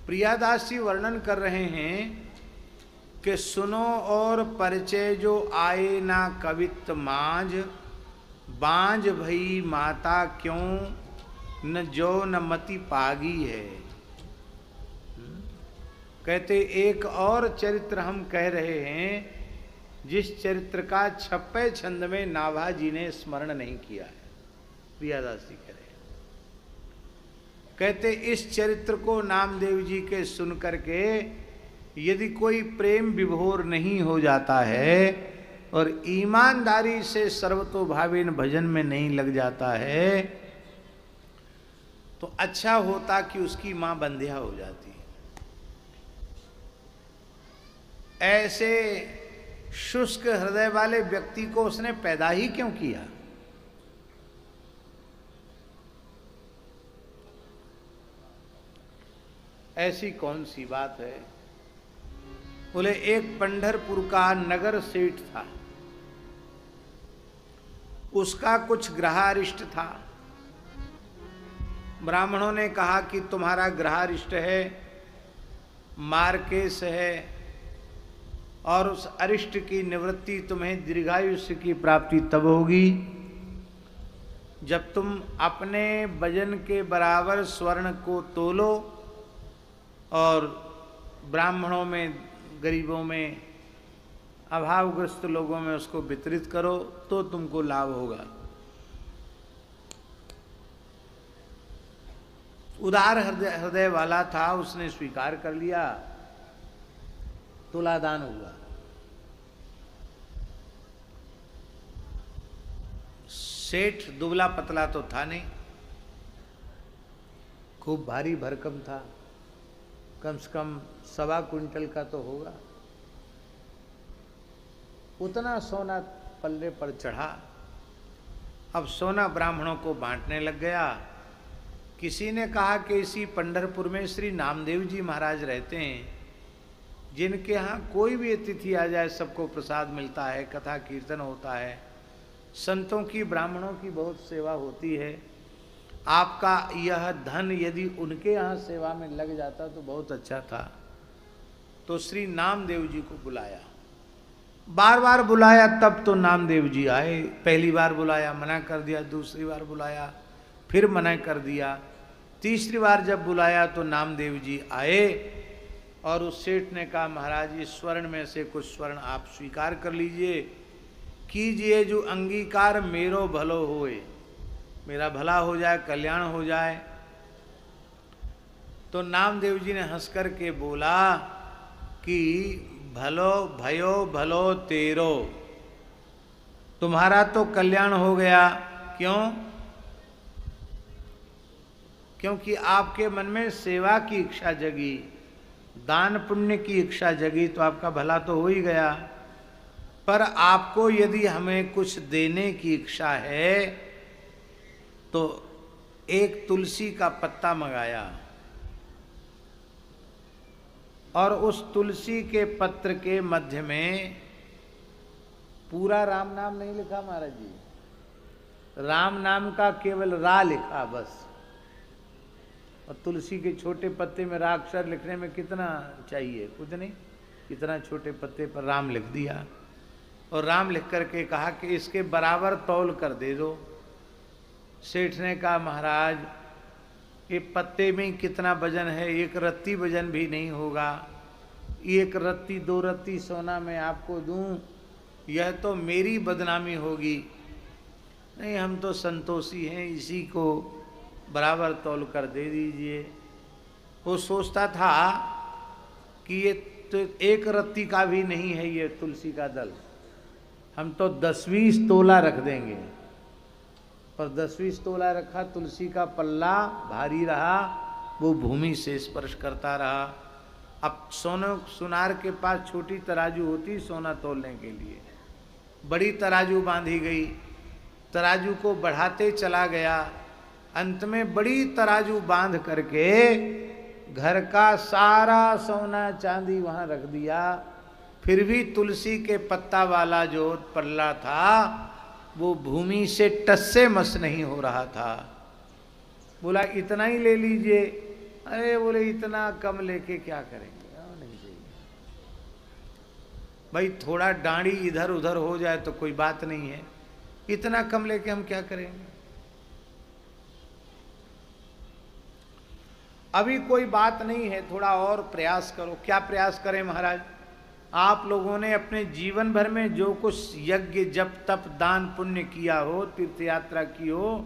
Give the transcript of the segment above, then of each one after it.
प्रियादास जी वर्णन कर रहे हैं कि सुनो और परिचय जो आए ना कवित मांझ, बांझ भई माता क्यों न जो न मति पागी है। कहते एक और चरित्र हम कह रहे हैं जिस चरित्र का 26 छंद में नाभा जी ने स्मरण नहीं किया है। प्रियादास जी कह रहे हैं, कहते इस चरित्र को नामदेव जी के सुन करके यदि कोई प्रेम विभोर नहीं हो जाता है और ईमानदारी से सर्वतोभावेन भजन में नहीं लग जाता है तो अच्छा होता कि उसकी मां बंध्या हो जाती। ऐसे शुष्क हृदय वाले व्यक्ति को उसने पैदा ही क्यों किया। ऐसी कौन सी बात है। बोले एक पंढरपुर का नगर सेठ था, उसका कुछ ग्रहारिष्ट था। ब्राह्मणों ने कहा कि तुम्हारा ग्रहारिष्ट है, मार्केश है, और उस अरिष्ट की निवृत्ति तुम्हें दीर्घायुष्य की प्राप्ति तब होगी जब तुम अपने वजन के बराबर स्वर्ण को तोलो और ब्राह्मणों में, गरीबों में, अभावग्रस्त लोगों में उसको वितरित करो तो तुमको लाभ होगा। उदार हृदय वाला था, उसने स्वीकार कर लिया, तुलादान हुआ। सेठ दुबला पतला तो था नहीं, खूब भारी भरकम था, कम से कम 1.25 क्विंटल का तो होगा। उतना सोना पल्ले पर चढ़ा। अब सोना ब्राह्मणों को बांटने लग गया। किसी ने कहा कि इसी पंढरपुर में श्री नामदेव जी महाराज रहते हैं, जिनके यहाँ कोई भी अतिथि आ जाए सबको प्रसाद मिलता है, कथा कीर्तन होता है, संतों की ब्राह्मणों की बहुत सेवा होती है। आपका यह धन यदि उनके यहाँ सेवा में लग जाता तो बहुत अच्छा था। तो श्री नामदेव जी को बुलाया, बार बार बुलाया, तब तो नामदेव जी आए। पहली बार बुलाया, मना कर दिया, दूसरी बार बुलाया, फिर मना कर दिया, तीसरी बार जब बुलाया तो नामदेव जी आए। और उस सेठ ने कहा महाराज इस स्वर्ण में से कुछ स्वर्ण आप स्वीकार कर लीजिए, कीजिए जो अंगीकार मेरो भलो होए, मेरा भला हो जाए, कल्याण हो जाए। तो नामदेव जी ने हंस कर के बोला कि भलो भयो भलो तेरो, तुम्हारा तो कल्याण हो गया। क्यों? क्योंकि आपके मन में सेवा की इच्छा जगी, दान पुण्य की इच्छा जगी, तो आपका भला तो हो ही गया। पर आपको यदि हमें कुछ देने की इच्छा है तो एक तुलसी का पत्ता मंगाया और उस तुलसी के पत्र के मध्य में पूरा राम नाम नहीं लिखा महाराज जी, राम नाम का केवल रा लिखा बस। और तुलसी के छोटे पत्ते में रा अक्षर लिखने में कितना चाहिए, कुछ नहीं, इतना छोटे पत्ते पर राम लिख दिया। और राम लिख करके कहा कि इसके बराबर तौल कर दे दो। सेठ ने कहा महाराज ये पत्ते में कितना वजन है, एक रत्ती वजन भी नहीं होगा, एक रत्ती 2 रत्ती सोना मैं आपको दूं, यह तो मेरी बदनामी होगी। नहीं, हम तो संतोषी हैं, इसी को बराबर तौल कर दे दीजिए। वो सोचता था कि ये तो 1 रत्ती का भी नहीं है ये तुलसी का दल, हम तो 10-20 तोला रख देंगे। पर 10-20 तोला रखा, तुलसी का पल्ला भारी रहा, वो भूमि से स्पर्श करता रहा। अब सुनार के पास छोटी तराजू होती सोना तोलने के लिए, बड़ी तराजू बांधी गई, तराजू को बढ़ाते चला गया, अंत में बड़ी तराजू बांध करके घर का सारा सोना चांदी वहां रख दिया। फिर भी तुलसी के पत्ता वाला जो पल्ला था वो भूमि से टस से मस नहीं हो रहा था। बोला इतना ही ले लीजिए। अरे बोले इतना कम लेके क्या करेंगे, नहीं चाहिए भाई, थोड़ा डांडी इधर उधर हो जाए तो कोई बात नहीं है, इतना कम लेके हम क्या करेंगे। अभी कोई बात नहीं है, थोड़ा और प्रयास करो। क्या प्रयास करें महाराज? आप लोगों ने अपने जीवन भर में जो कुछ यज्ञ जप तप दान पुण्य किया हो, तीर्थ यात्रा की हो,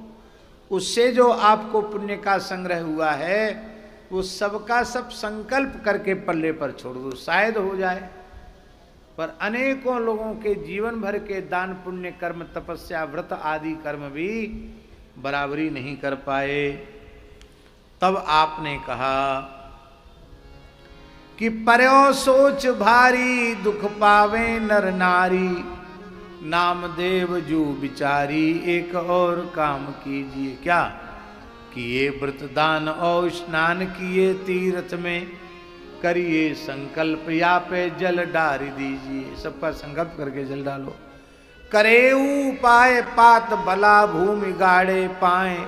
उससे जो आपको पुण्य का संग्रह हुआ है, वो सबका सब संकल्प करके पल्ले पर छोड़ दो, शायद हो जाए। पर अनेकों लोगों के जीवन भर के दान पुण्य कर्म तपस्या व्रत आदि कर्म भी बराबरी नहीं कर पाए। तब आपने कहा कि पर्यो सोच भारी दुख पावे नर नारी, नामदेव जो बिचारी एक और काम कीजिए। क्या? किए व्रत दान और स्नान किए तीर्थ में, करिए संकल्प या पे जल डार दीजिए। सबका संकल्प करके जल डालो। करे उपाय पात बला भूमि गाड़े पाए,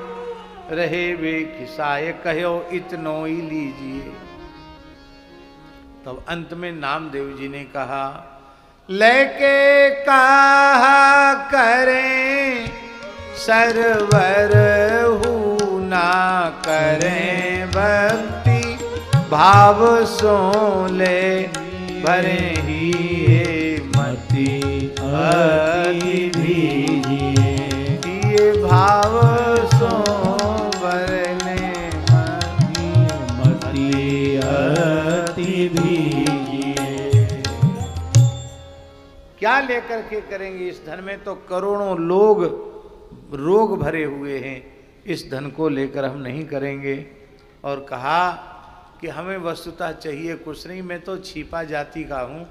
रहे वे खिसाए कहो इतनो ही लीजिए। तब अंत में नामदेव जी ने कहा, लेके कहा करें सरवर हूँ ना करें भक्ति, भाव सो ले भरे ही मति अति भीजिए। ये भाव सो भरने मति अति भीजिए। क्या लेकर के करेंगे? इस धन में तो करोड़ों लोग रोग भरे हुए हैं, इस धन को लेकर हम नहीं करेंगे। और कहा कि हमें वस्तुतः चाहिए कुछ नहीं, मैं तो छिपा जाति का हूँ,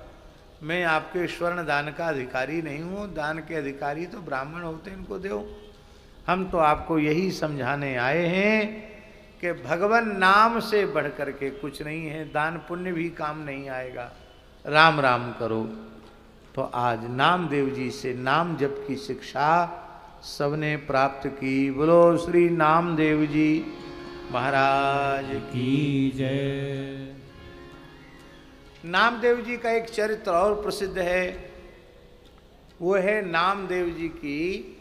मैं आपके स्वर्ण दान का अधिकारी नहीं हूँ, दान के अधिकारी तो ब्राह्मण होते हैं, इनको दो। हम तो आपको यही समझाने आए हैं कि भगवान नाम से बढ़ कर के कुछ नहीं है, दान पुण्य भी काम नहीं आएगा, राम राम करो। तो आज नामदेव जी से नाम जप की शिक्षा सबने प्राप्त की। बोलो श्री नामदेव जी महाराज की जय। नामदेव जी का एक चरित्र और प्रसिद्ध है, वो है नामदेव जी की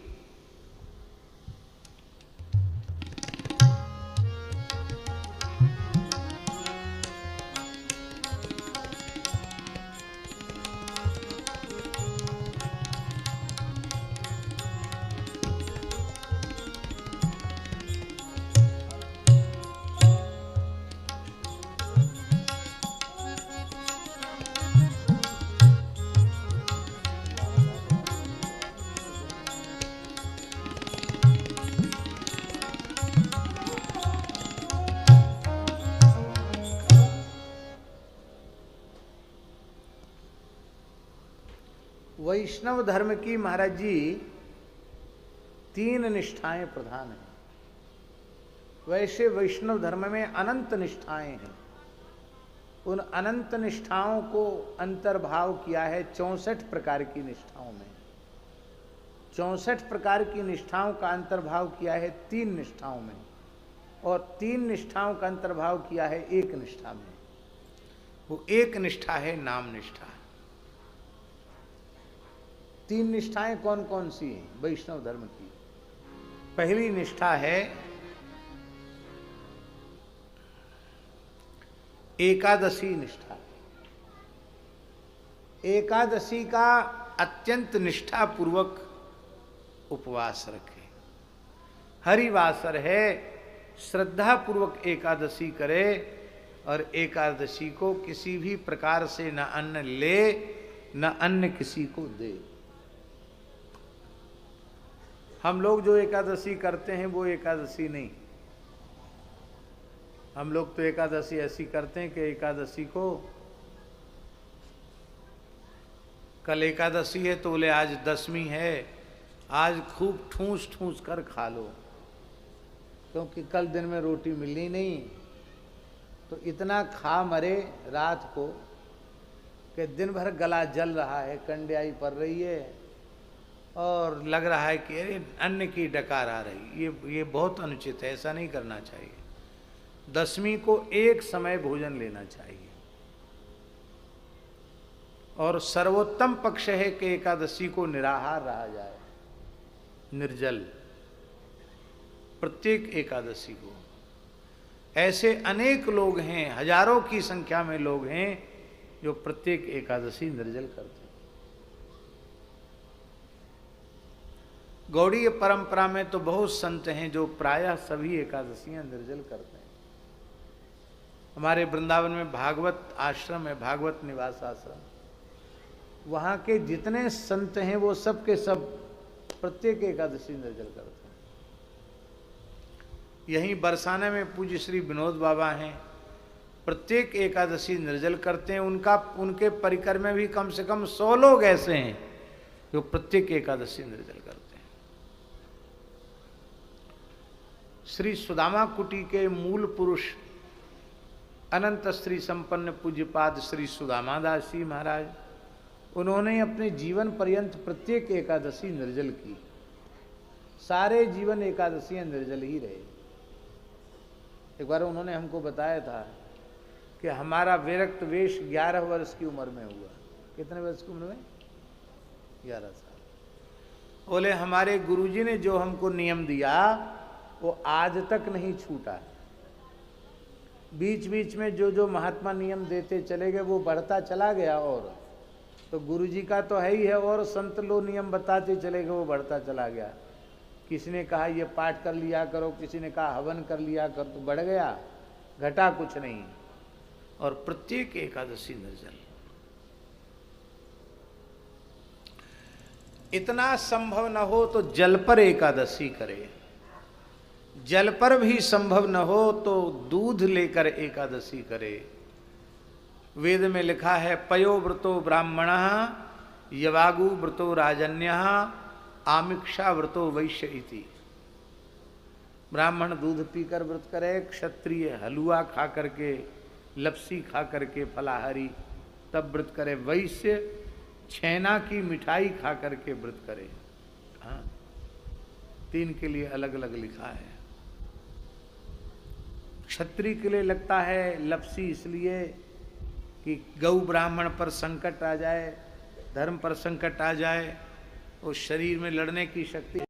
वैष्णव धर्म की महाराज जी 3 निष्ठाएं प्रधान हैं। वैसे वैष्णव धर्म में अनंत निष्ठाएं हैं। उन अनंत निष्ठाओं को अंतर्भाव किया है 64 प्रकार की निष्ठाओं में। 64 प्रकार की निष्ठाओं का अंतर्भाव किया है 3 निष्ठाओं में, और 3 निष्ठाओं का अंतर्भाव किया है 1 निष्ठा में। वो 1 निष्ठा है नाम निष्ठा। 3 निष्ठाएं कौन कौन सी हैं वैष्णव धर्म की? पहली निष्ठा है एकादशी निष्ठा। एकादशी का अत्यंत निष्ठा पूर्वक उपवास रखे। हरिवासर है, श्रद्धा पूर्वक एकादशी करे, और एकादशी को किसी भी प्रकार से न अन्न ले न अन्न किसी को दे। हम लोग जो एकादशी करते हैं वो एकादशी नहीं। हम लोग तो एकादशी ऐसी करते हैं कि एकादशी को, कल एकादशी है तो बोले आज 10वीं है, आज खूब ठूस ठूस कर खा लो, क्योंकि कल दिन में रोटी मिलनी नहीं। तो इतना खा मरे रात को कि दिन भर गला जल रहा है, कंड्याई पड़ रही है, और लग रहा है कि अरे अन्न की डकार आ रही। ये बहुत अनुचित है, ऐसा नहीं करना चाहिए। दशमी को एक समय भोजन लेना चाहिए। और सर्वोत्तम पक्ष है कि एकादशी को निराहार रहा जाए, निर्जल, प्रत्येक एकादशी को। ऐसे अनेक लोग हैं, हजारों की संख्या में लोग हैं जो प्रत्येक एकादशी निर्जल करते हैं। गौड़ीय परंपरा में तो बहुत संत हैं जो प्रायः सभी एकादशियां निर्जल करते हैं। हमारे वृंदावन में भागवत आश्रम है, भागवत निवास आश्रम, वहाँ के जितने संत हैं वो सब के सब प्रत्येक एकादशी निर्जल करते हैं। यहीं बरसाने में पूज्य श्री विनोद बाबा हैं, प्रत्येक एकादशी निर्जल करते हैं। उनके परिकर में भी कम से कम 100 लोग ऐसे हैं जो प्रत्येक एकादशी निर्जल करते हैं। श्री सुदामा कुटी के मूल पुरुष अनंत श्री संपन्न पूज्यपाद श्री सुदामा दास जी महाराज, उन्होंने अपने जीवन पर्यंत प्रत्येक एकादशी निर्जल की। सारे जीवन एकादशियां निर्जल ही रहे। एक बार उन्होंने हमको बताया था कि हमारा विरक्त वेश 11 वर्ष की उम्र में हुआ। कितने वर्ष की उम्र में? 11 साल। बोले हमारे गुरुजी ने जो हमको नियम दिया वो आज तक नहीं छूटा। बीच बीच में जो जो महात्मा नियम देते चले गए वो बढ़ता चला गया। और तो गुरुजी का तो है ही है, और संत लोग नियम बताते चले गए, वो बढ़ता चला गया। किसी ने कहा ये पाठ कर लिया करो, किसी ने कहा हवन कर लिया कर, तो बढ़ गया, घटा कुछ नहीं। और प्रत्येक एकादशी निर्जल। इतना संभव न हो तो जल पर एकादशी करे, जल पर भी संभव न हो तो दूध लेकर एकादशी करे। वेद में लिखा है पयो व्रतो ब्राह्मणः यवागु व्रतो राजन्यः आमिक्षा व्रतो वैश्य इति। ब्राह्मण दूध पीकर व्रत करे, क्षत्रिय हलवा खा करके, लपसी खा करके, फलाहारी तब व्रत करे, वैश्य छेना की मिठाई खा करके व्रत करे। हाँ, 3 के लिए अलग अलग लिखा है। क्षत्रिय के लिए लगता है लपसी, इसलिए कि गौ ब्राह्मण पर संकट आ जाए, धर्म पर संकट आ जाए, तो शरीर में लड़ने की शक्ति